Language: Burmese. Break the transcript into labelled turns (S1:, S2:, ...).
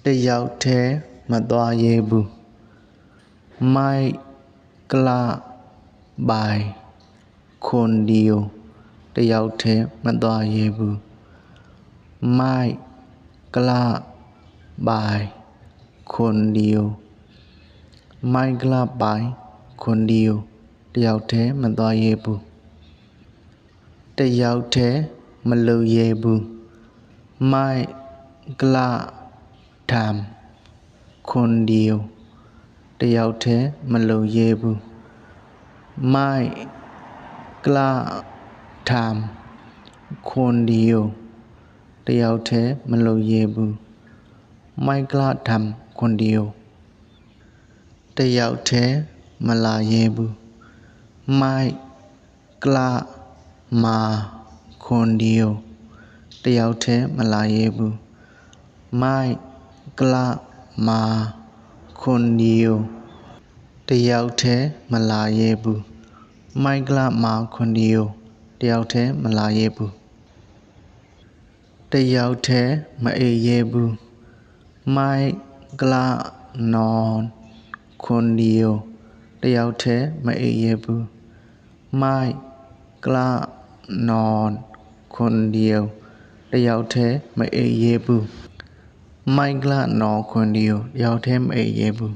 S1: တယောက်တည်းမသွားရဲဘူးမိုက်ကလပိုင်ခွန်ဒီယိုတယောက်တည်းမသွားရဲဘူးမိုက်ကလပိုင်ခွန်ဒီယိုမိုက်ကလပိုင်ခွန်ဒီယိုတယောက်တည်းမသွားရဲဘူးတယောက်တည်းမလုပ်ရဲဘူးမိုက်ကလထမ်ခွန်ဒီယိုတယောက်တည်းမလုပ်ရဲဘူးမိုက်ကလထမ်ခွန်ဒီယိုတယောက်တည်းမလုပ်ရဲဘူးမိုက်ကလထမ်ခွန်ဒီယိုတယောက်တည်းမလာရဲဘူးမိုက်ကလမာခွန်ဒီယိုတယောက်တည်းမလာရဲဘူးမိုက်ကလမာခွန်ဒီယိုတယောက်တည်းမလာရဲဘူးမိုက်ကလမာခွန်ဒီယိုတယောက်တည်းမလာရဲဘူးတယောက်တည်းမအေးရဲဘူးမိုက်ကလနော်ခွန်ဒီယိုတယောက်တည်းမအေးရဲဘူးမိုက်ကလနော်ခွန်ဒီယိုတယောက်တည်းမအေးရဲဘူးမိုက်ကလနော်ခွန်ဒီယိုတယောက်တည်းမအေးရဲဘူး